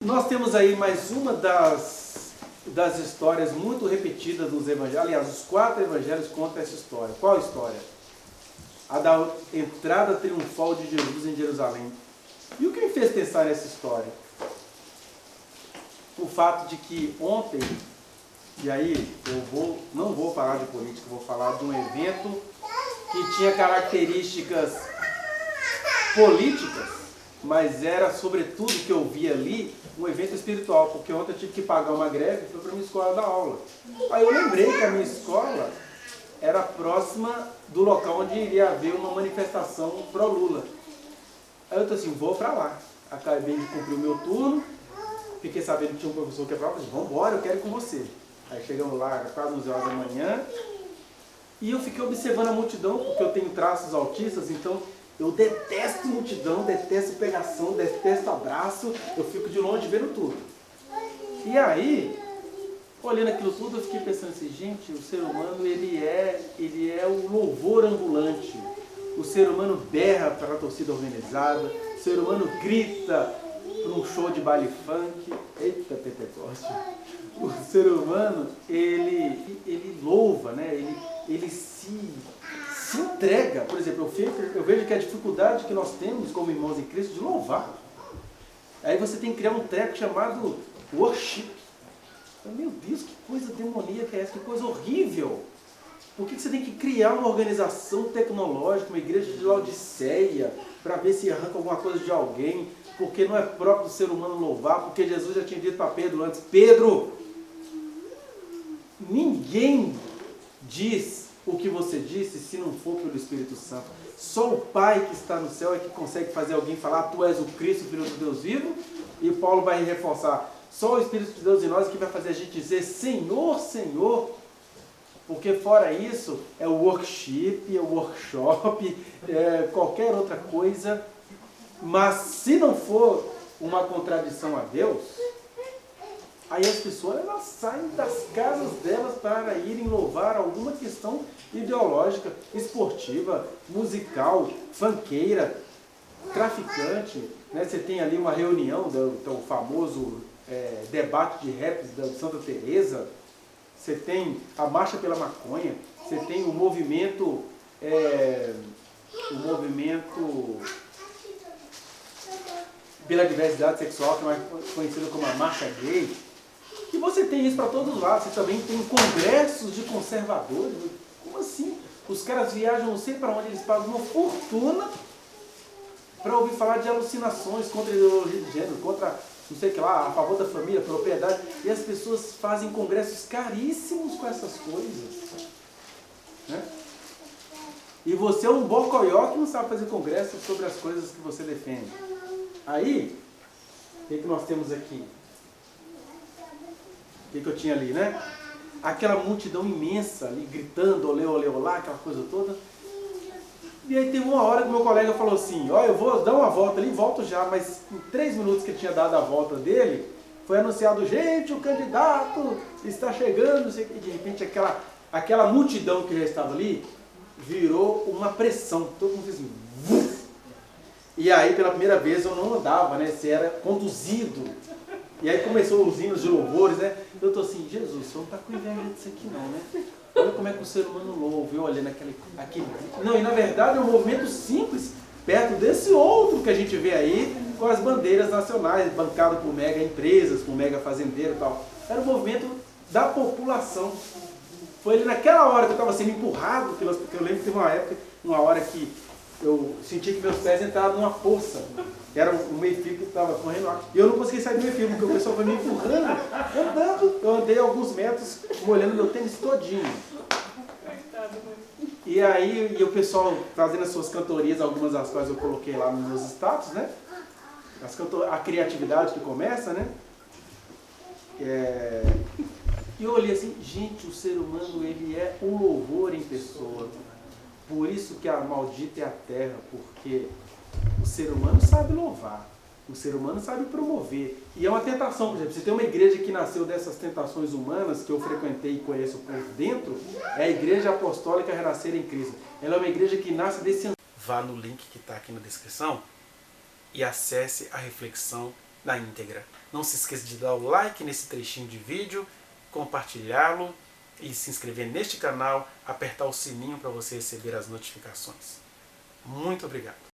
Nós temos aí mais uma das histórias muito repetidas nos evangelhos. Aliás, os 4 evangelhos contam essa história. Qual história? A da entrada triunfal de Jesus em Jerusalém. E o que me fez pensar nessa história? O fato de que ontem, e aí não vou falar de política, vou falar de um evento que tinha características políticas, mas era sobretudo que eu vi ali um evento espiritual, porque ontem eu tive que pagar uma greve e fui para a minha escola dar aula. Aí eu lembrei que a minha escola era próxima do local onde iria haver uma manifestação pró-Lula. Aí eu disse assim, vou para lá. Acabei de cumprir o meu turno, fiquei sabendo que tinha um professor que é próprio, disse, vamos embora, eu quero ir com você. Aí chegamos lá, era quase 11 horas da manhã, e eu fiquei observando a multidão, porque eu tenho traços autistas, então eu detesto multidão, detesto pegação, detesto abraço, eu fico de longe vendo tudo. E aí, olhando aquilo tudo, eu fiquei pensando assim, gente, o ser humano ele é o louvor ambulante. O ser humano berra para a torcida organizada, o ser humano grita para um show de baile funk. Eita, Pentecoste! O ser humano, ele louva, né? Ele se entrega. Por exemplo, eu vejo que a dificuldade que nós temos como irmãos em Cristo de louvar. Aí você tem que criar um treco chamado worship. Meu Deus, que coisa demoníaca é essa? Que coisa horrível! Por que você tem que criar uma organização tecnológica, uma igreja de Laodiceia, para ver se arranca alguma coisa de alguém? Porque não é próprio do ser humano louvar, porque Jesus já tinha dito para Pedro antes, Pedro, ninguém diz o que você disse se não for pelo Espírito Santo. Só o Pai que está no céu é que consegue fazer alguém falar, tu és o Cristo, Filho do Deus vivo, e Paulo vai reforçar, só o Espírito de Deus em nós que vai fazer a gente dizer, Senhor, Senhor. Porque fora isso, é o worship, é o workshop, é qualquer outra coisa. Mas se não for uma contradição a Deus, aí as pessoas elas saem das casas delas para irem louvar alguma questão ideológica, esportiva, musical, funkeira, traficante. Né? Você tem ali uma reunião do famoso debate de raps da Santa Teresa. Você tem a marcha pela maconha, você tem o movimento pela diversidade sexual, que é mais conhecido como a marcha gay. E você tem isso para todos os lados. Você também tem congressos de conservadores. Como assim? Os caras viajam não sei para onde, eles pagam uma fortuna para ouvir falar de alucinações contra a ideologia de gênero, contra não sei o que lá, a favor da família, propriedade, e as pessoas fazem congressos caríssimos com essas coisas. Né? E você é um bocoió que não sabe fazer congresso sobre as coisas que você defende. Aí, o que nós temos aqui? O que eu tinha ali, né? Aquela multidão imensa ali, gritando, olê, olê, olá, aquela coisa toda. E aí teve uma hora que meu colega falou assim, ó, eu vou dar uma volta ali, volto já, mas em 3 minutos que ele tinha dado a volta dele, foi anunciado, gente, o candidato está chegando, não sei o que, de repente aquela multidão que já estava ali, virou uma pressão, todo mundo fez assim, vuf! E aí pela primeira vez eu não andava, né, você era conduzido, e aí começou os hinos de louvores, né, eu tô assim, Jesus, você não está com inveja disso aqui não, né? Olha como é que o ser humano louva, eu olhando aquele... Não, e na verdade é um movimento simples, perto desse outro que a gente vê aí, com as bandeiras nacionais, bancado por mega empresas, por mega fazendeiros e tal. Era um movimento da população. Foi ali naquela hora que eu estava sendo empurrado, porque eu lembro que teve uma hora que eu senti que meus pés entravam numa poça. Era um meio-fio que estava correndo lá. E eu não consegui sair do meio-fio, porque o pessoal foi me empurrando, andando. Eu andei alguns metros, molhando meu tênis todinho. E aí, o pessoal fazendo as suas cantorias, algumas das quais eu coloquei lá nos meus status, né? A criatividade que começa, né? E eu olhei assim, gente, o ser humano, ele é um louvor em pessoa. Por isso que a maldita é a terra, porque o ser humano sabe louvar, o ser humano sabe promover. E é uma tentação, por exemplo, você tem uma igreja que nasceu dessas tentações humanas, que eu frequentei e conheço por dentro, é a Igreja Apostólica Renascer em Cristo. Ela é uma igreja que nasce desse... Vá no link que está aqui na descrição e acesse a reflexão na íntegra. Não se esqueça de dar o like nesse trechinho de vídeo, compartilhá-lo e se inscrever neste canal, apertar o sininho para você receber as notificações. Muito obrigado!